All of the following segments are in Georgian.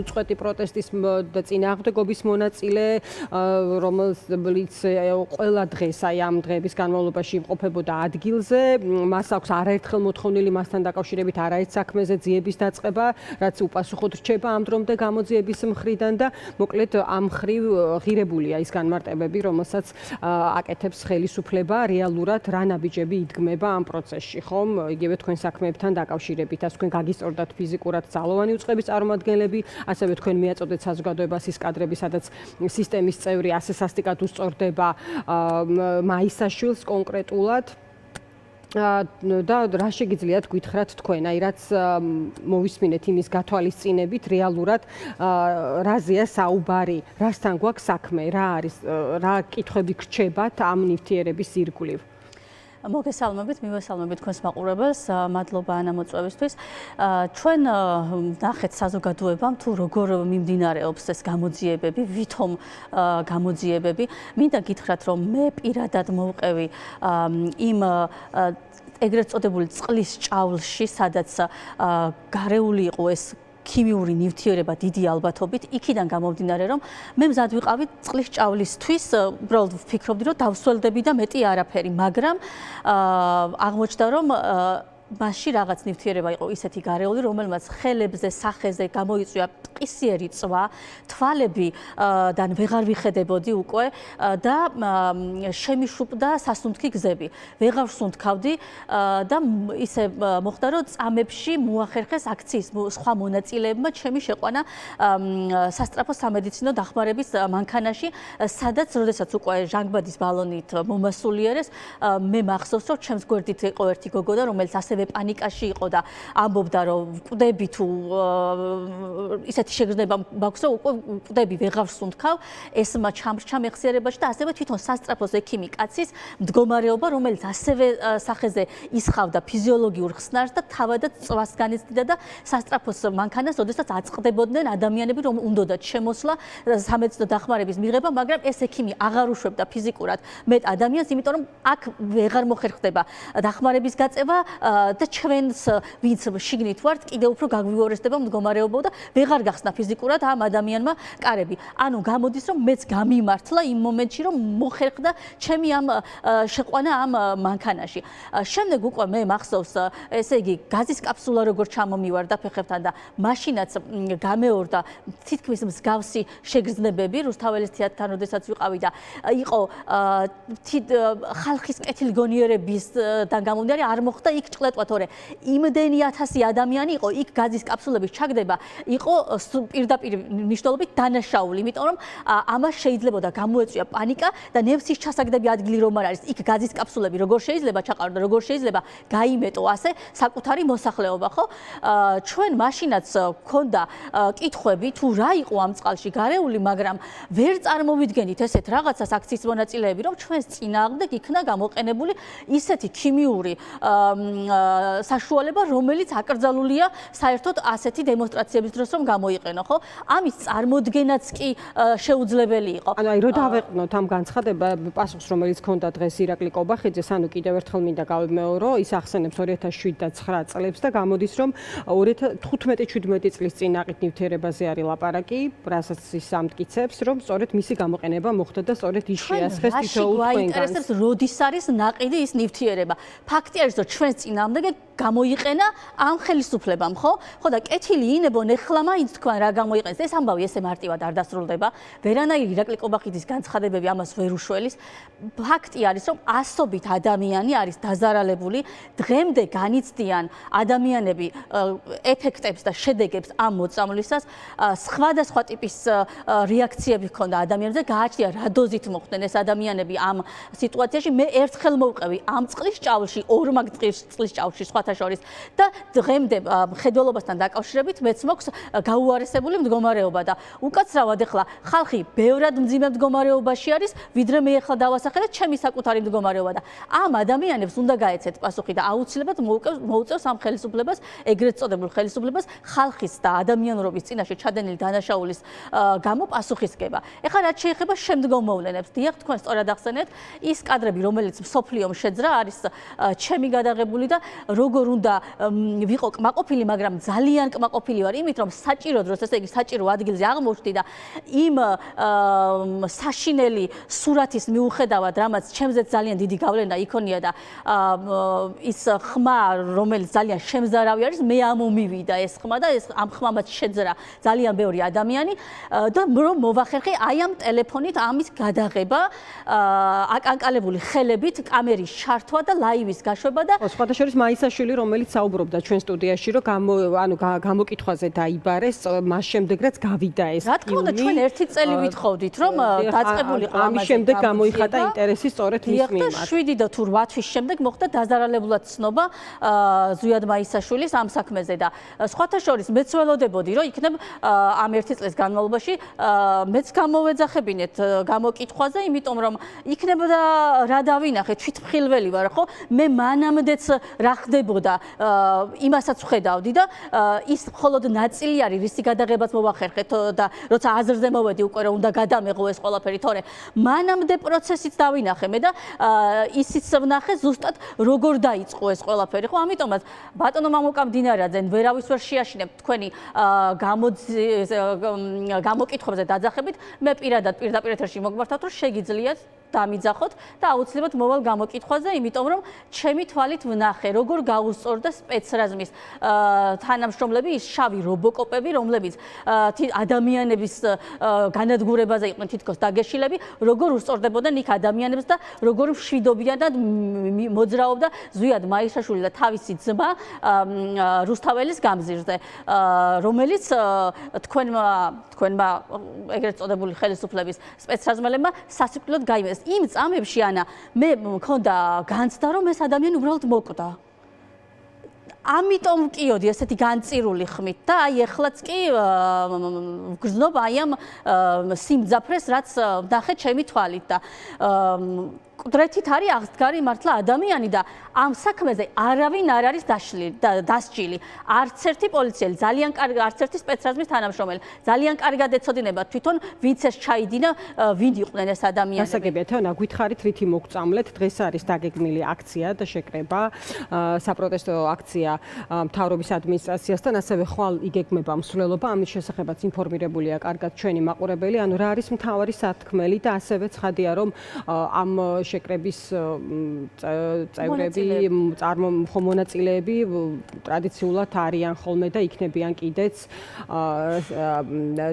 უწყვეტი პროტესტის და წინააღმდეგობის მონაწილე, რომელიც ყველა დღეს აი ამ დღეების განმავლობაში იმყოფებოდა ადგილზე. მას აქვს არაერთხელ მოთხოვნილი მასთან დაკავშირებით არაერთ საქმეზე ძიების დაწყება, რაც უპასუხოდ რჩება ამ დრომდე გამოძიების მხრიდან და მოკლედ ამ ხრივ ღირებულია ის განმარტებები, რომელსაც აკეთებს ხელისუფლება რეალურად რა ნაბიჯები იდგმება ამ პროცესში, ხომ? იგივე თქვენ საქმეებთან დაკავშირებით, ასე თქვენ გაგისწორდათ ფიზიკურად ძალოვანი უწყების წარმომადგენლები, ასევე თქვენ მიაწოდეთ საზოგადოებას ის კადრები, სადაც სისტემის წევრი ასე სასტიკად უსწორდება მაისაშვილს კონკრეტულად. და რა შეგიძლიათ გითხრათ თქვენ, აი რაც მოვისმინეთ იმის გათვალისწინებით რეალურად რაზეა საუბარი, რასთან გვაქვს საქმე, რა არის, რა კითხვები გრჩებათ ამ ნივთიერების ირგვლივ? მოგესალმებით, მივესალმებით თქვენს მაყურებელს, მადლობა ანა მოწვევისთვის. ჩვენ ნახეთ საზოგადოებამ თუ როგორ მიმდინარეობს ეს გამოძიებები, ვითომ გამოძიებები. მინდა გითხრათ, რომ მე პირადად მოვყევი იმ ეგრეთ წოდებული წყლის ჭავლში, სადაც გარეული იყო ეს ქიმიური ნივთიერება დიდი ალბათობით, იქიდან გამომდინარე, რომ მე მზად ვიყავი წყლის ჭავლისთვის, უბრალოდ ვფიქრობდი, რომ დავსველდები და მეტი არაფერი, მაგრამ აღმოჩნდა, რომ მასში რაღაც ნივთიერება იყო ისეთი გარეული, რომელმაც ხელებზე, სახეზე გამოიწვია ტყისიერი წვა, თვალებიდან ვეღარ ვიხედებოდი უკვე და შემიშუპდა სასუნთქი გზები. ვეღარ ვსუნთქავდი და ისე მოხდა, რომ წამებში მოახერხეს აქციის სხვა მონაწილეებმა ჩემი შეყვანა სასტრაფო სამედიცინო დახმარების მანქანაში, სადაც როდესაც უკვე ჟანგბადის ბალონით მომასულიერეს, მე მახსოვს, რომ ჩემს გვერდით იყო ერთი გოგონა, რომელიც ასევე პანიკაში იყო და ამბობდა, რომ ვკვდები თუ ისეთი შეგრძნება მაქვს, რომ უკვე ვკვდები, ვეღარ ვსუნთქავ, ეს ჩამრჩა მეხსიერებაში და ასევე თვითონ სასტრაფოს ექიმი კაცის მდგომარეობა, რომელიც ასევე სახეზე ისხავდა ფიზიოლოგიურ ხსნარს და თავადაც წვას განიცდიდა და სასტრაფოს მანქანას, როდესაც აწყდებოდნენ ადამიანები, რომ უნდათ შემოსვლა სამედიცინო დახმარების მიღება, მაგრამ ეს ექიმი აღარ უშვებდა ფიზიკურად მეტ ადამიანს, იმიტომ რომ აქ ვეღარ მოხერხდება დახმარების გაწევა და ჩვენს ვინც შიგნით ვართ, კიდევ უფრო გაგვიორესდება მდგომარეობა და ვეღარ გახსნა ფიზიკურად ამ ადამიანმა კარები. ანუ გამოდის, რომ მეც გამიმართლა იმ მომენტში, რომ მოხერხდა ჩემი ამ შეყვანა ამ მანქანაში. შემდეგ უკვე მე მახსოვს, ესე იგი, გაზის კაფსულა როგორ ჩამომივარდა ფეხებთან და მაშინაც გამეორდა თითქმის მსგავსი შეგრძნებები რუსთაველის თეატრთან, როდესაც ვიყავი და იყო ხალხის კეთილგონიერებისგან გამომდინარე არ მოხდა იქ ჭყლეტვა, თორე იმდენი 1000 ადამიანი იყო, იქ გაზის კაფსულების ჩაგდება იყო პირდაპირ მნიშვნელობით დანაშაული, იმიტომ რომ ამას შეიძლებოდა გამოეწვია პანიკა და ნევსის ჩასაგდები ადგილი რომ არ არის, იქ გაზის კაფსულები როგორ შეიძლება ჩაყარო და როგორ შეიძლება გაიმეტო ასე საკუთარი მოსახლეობა, ხო? ჩვენ მაშინაც გქონდა კითხვები თუ რა იყო ამ წყალში გარეული, მაგრამ ვერ წარმოვიდგენით ესეთ რაღაცას აქციის მონაწილეები, რომ ჩვენს წინააღმდეგ იქნა გამოყენებული ისეთი ქიმიური საშუალება, რომელიც აკრძალულია საერთოდ ასეთი დემონსტრაციების დროს რომ გამოიყენო, ხო? ამის წარმოდგენაც კი შეუძლებელი იყო. ანუ აი რო დავეყნოთ ამ განცხადება პასუხს, რომელიც ჰქონდა დღეს ირაკლი კობახიძეს, ანუ კიდევ ერთხელ მინდა გავიმეორო, ის ახსენებს 2007 და 9 წლებს და გამოდის, რომ 2015-17 წლის წინააღმდეგ ნივთიერებაზე არის ლაპარაკი, რასაც ის ამტკიცებს, რომ სწორედ მისი გამოყენება მოხდა და სწორედ ის შეასხეს თითოეულ თქვენგანს. გვაინტერესებს, როდის არის ნაყიდი ის ნივთიერება. ფაქტი არის, რომ ჩვენს წინააღმდეგ გამოიყენა ამ ხელისუფლებამ, ხო? ხო და კეთილი ინებონ ეხლა მაინც თქვენ რა გამოიყენეს. ეს ამბავი ესე მარტივად არ დასრულდება. ვერანაირი ირაკლი კობახიძის განცხადებები ამას ვერ უშველის. ფაქტი არის, რომ ასობით ადამიანი არის დაზარალებული, დღემდე განიცდიან ადამიანები ეფექტებს და შედეგებს ამ მოწამვლისას, სხვადასხვა ტიპის რეაქციები ჰქონდა ადამიანებზე, გააჩნია რა დოზით მოხდნენ ეს ადამიანები ამ სიტუაციაში. მე ერთხელ მოვყევი ამ წყლის ჭავლში, ორმაგ წყლის ჭავლში სხვათა შორის და დღემდე მხედველობასთან დაკავშირებით მეც მოქვს გაუარესებული მდგომარეობა და უკაცრავად ახლა ხალხი ბევრად მძიმე მდგომარეობაში არის, ვიდრე მე ახლა დავასახელებ ჩემი საკუთარი მდგომარეობა და ამ ადამიანებს უნდა გაეცეთ პასუხი და აუცილებლად მოუწევს ამ ხელისუფლებას, ეგრეთ წოდებულ ხელისუფლებას ხალხის და ადამიანურობის წინაშე ჩადენილი დანაშაულის გამო პასუხისგება. ეხლა რაც შეეხება შემდგომ მოვლენებს, დიახ, თქვენ სწორად ახსენეთ, ის კადრები, რომელიც მსოფლიომ შეძრა, არის ჩემი გადაღებული და როგორ უნდა ვიყო კმაყოფილი, მაგრამ ძალიან კმაყოფილი ვარ იმით, რომ საჭირო დროს, ესე იგი საჭირო ადგილზე აღმოჩნდი და იმ საშინელი სურათის მიუხედავად, რამაც ჩემზეც ძალიან დიდი გავლენა იქონია და ის ხმა, რომელიც ძალიან შემზარავი არის, მე ამომივიდა ეს ხმა და ამ ხმამაც შეძრა ძალიან ბევრი ადამიანი და რომ მოვახერხე აი ამ ტელეფონით ამის გადაღება, აკანკალებული ხელებით კამერის ჩართვა და ლაივის გაშვება და სხვათა შორის მაისაშვილი, რომელიც საუბრობდა ჩვენ სტუდიაში, რომ გამოკითხვაზე დაიბარეს, მას შემდეგ რაც გავიდა ეს რა თქმა უნდა, ჩვენ ერთი წელი ვითხოვდით, რომ დაწყებულიყო ამაზე. ამის შემდეგ გამოიხატა ინტერესი სწორედ მის მიმართ. 7 და თუ 8 თვის შემდეგ მოხდა დაზარალებულად ცნობა ზვიად მაისაშვილის ამ საქმეზე და სხვათა შორის მეც ველოდებოდი, რომ იქნებ ამ ერთი წლის განმავლობაში მეც გამოვეძახებინეთ გამოკითხვაზე, იმიტომ რომ იქნებოდა რა დავინახე, თვითმხილველი ვარ, ხო? მე მანამდეც რა ხდებოდა, იმასაც ვხედავდი და ის მხოლოდ ნაწილი არის, რისი გადაღებაც მოვახერხეთ და როცა აზრზე მოვედი უკვე რომ უნდა გადამეღო ეს ყველაფერი, თორე მანამდე პროცესიც დავინახე მე და ისიც ვნახე ზუსტად როგორ დაიწყო ეს ყველაფერი, ხო? ამიტომაც ბატონო მამუკა მდინარაძე, ვერავის ვერ შეაშინებ თქვენი გამოკითხვებზე დაძახებით, მე პირდაპირ ეთერში მოგმართავთ, რომ შეგიძლიათ დამიძახოთ და აუცილებლად მოვალ გამოკითხვაზე, იმიტომ რომ ჩემი თვალით ვნახე, როგორ გაუსწორდა სპეცრაზმის თანამშრომლები, ის შავი რობოკოპები, რომლებიც ადამიანების განადგურებაზე იყვნენ თითქოს დაგეშილები, როგორ უსწორდებოდნენ იქ ადამიანებს და როგორ მშვიდობიან და მოძრაობდა ზვიად მაისაშვილი და თავისი ძმა რუსთაველის გამზირზე, რომელიც თქვენმა ეგრეთ წოდებული ხელისუფლების სპეცრაზმელებმა სასიკვდილოდ გაიმეს. იმ წამებში ანა მე მქონდა განცდა, რომ ეს ადამიანი უბრალოდ მოკვდა. ამიტომ ვკიოდი ესეთი განწირული ხმით და აი ეხლაც კი ვგრძნობ აი ამ სიმძაფრეს, რაც ვნახე ჩემი თვალით და კუდრეთით არის აღდგარი მართლა ადამიანი და ამ საქმეზე არავინ არ არის დასჯილი. არც ერთი პოლიციელი, ძალიან კარგი, არც ერთი სპეცრაზმის თანამშრომელი. ძალიან კარგად ეცოდინება თვითონ ვინც ეს ჩაიდინა, ვინ იყვნენ ეს ადამიანები. გასაგებია, თეონა, გითხარით რითი მოგწამლეთ, დღეს არის დაგეგმილი აქცია და შეკრება, საპროტესტო აქცია მთავრობის ადმინისტრაციასთან, ასევე ხვალ იგეგმება მსვლელობა, ამის შესახებაც ინფორმირებულია კარგად ჩვენი მაყურებელი, ანუ რა არის მთავარი სათქმელი და ასევე ცხადია, რომ ამ შეკრების წევრები, მონაწილეები ტრადიციულად არიან ხოლმე და იქნებიან კიდეც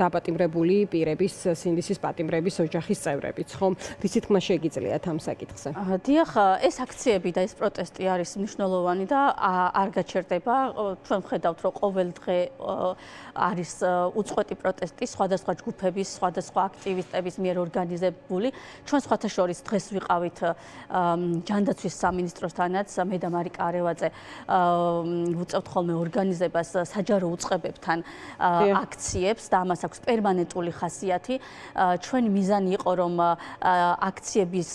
დაპატიმრებული პირების, სინდისის პატიმრების ოჯახის წევრებიც, ხო? რისი თქმა შეგიძლიათ ამ საკითხზე? დიახ, ეს აქციები და ეს პროტესტი არის მნიშვნელოვანი და არ გაჩერდება. ჩვენ ვხედავთ, რომ ყოველ დღე არის უწყვეტი პროტესტი სხვადასხვა ჯგუფების, სხვადასხვა აქტივისტების მიერ ორგანიზებული. ჩვენ სხვათა შორის დღეს ვიყავით ჯანდაცვის სამინისტროსთანაც, მე და მარიკა არევაძე ვუწევთ ხოლმე ორგანიზებას საჯარო უწყებებთან აქციებს და ამას აქვს პერმანენტული ხასიათი. ჩვენი მიზანი იყო, რომ აქციების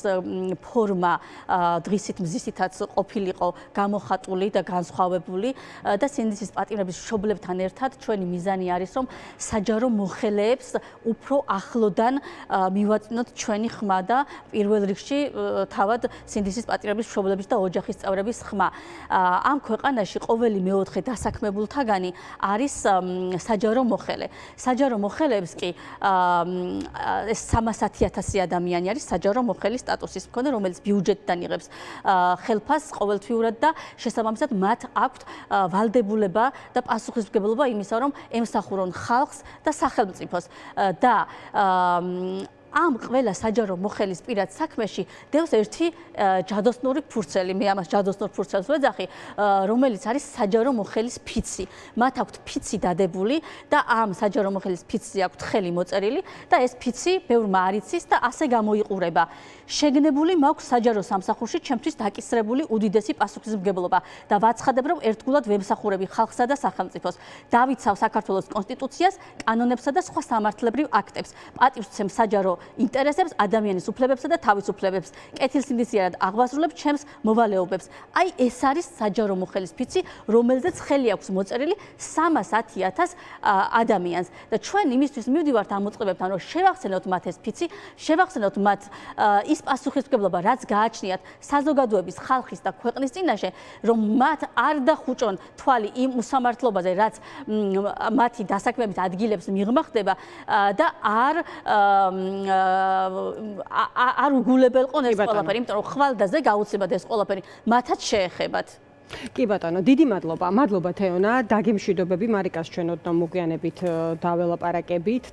ფორმა დღისით მზისითაც ყოფილიყო გამოხატული და განსხვავებული და სინდისის პატიმრების მშობლებთან ერთად ჩვენი მიზანი არის, რომ საჯარო მოხელეებს უფრო ახლოდან მივაწვნოთ ჩვენი ხმა და პირველ რიგში თავად სინდისის პატიმრების მშობლების და ოჯახის წევრების ხმა. ამ ქვეყანაში ყოველი მეოთხე დასაქმებულთაგანი არის საჯარო მოხელე. საჯარო მოხელეებს კი ეს 310,000 ადამიანი არის საჯარო მოხელის სტატუსის მქონე, რომელიც ბიუჯეტიდან იღებს ხელფასს ყოველთვიურად და შესაბამისად მათ აქვთ ვალდებულება და პასუხისმგებლობა იმისა, რომ ემსახურონ ხალხს და სახელმწიფოს და ამ ყველა საჯარო მოხელის პირად საქმეში დევს ერთი ჯადოსნური ფურცელი, მე ამას ჯადოსნურ ფურცელს ვეძახი, რომელიც არის საჯარო მოხელის ფიცი. მათ აქვთ ფიცი დადებული და ამ საჯარო მოხელის ფიცზე აქვთ ხელი მოწერილი და ეს ფიცი ბევრმა არ იცის და ასე გამოიყურება. შეგნებული მაქვს საჯარო სამსახურში ჩემთვის დაკისრებული უდიდესი პასუხისმგებლობა და ვაცხადებ, რომ ერთგულად ვემსახურები ხალხსა და სახელმწიფოს. დავიცავ საქართველოს კონსტიტუციას, კანონებსა და სხვა სამართლებრივ აქტებს. პატივს ვცემ საჯარო ინტერესებს, ადამიანის უფლებებსა და თავისუფლებებს, კეთილსინდისიერად აღვასრულებ ჩემს მოვალეობებს. აი ეს არის საჯარო მოხელისფიცი, რომელზეც ხელი აქვს მოწერილი 310,000 ადამიანს. და ჩვენ იმისთვის მივდივართ ამ მოწყობებთან, რომ შევახსენოთ მათ ეს ფიცი, შევახსენოთ მათ ის პასუხისმგებლობა, რაც გააჩნიათ საზოგადოების, ხალხის და ქვეყნის წინაშე, რომ მათ არ დახუჭონ თვალი იმ უსამართლობაზე, რაც მათი დასაქმების ადგილებს მიღმა ხდება და არ უგულებელყონ ეს ყველაფერი, იმიტომ რომ ხვალდაზე გაუცლებად ეს ყველაფერი მათაც შეეხებათ. კი ბატონო, დიდი მადლობა. მადლობა თეონა, დაგემშვიდობები მარიკას ჩვენ ოდნავ მოგვიანებით დაველაპარაკებით.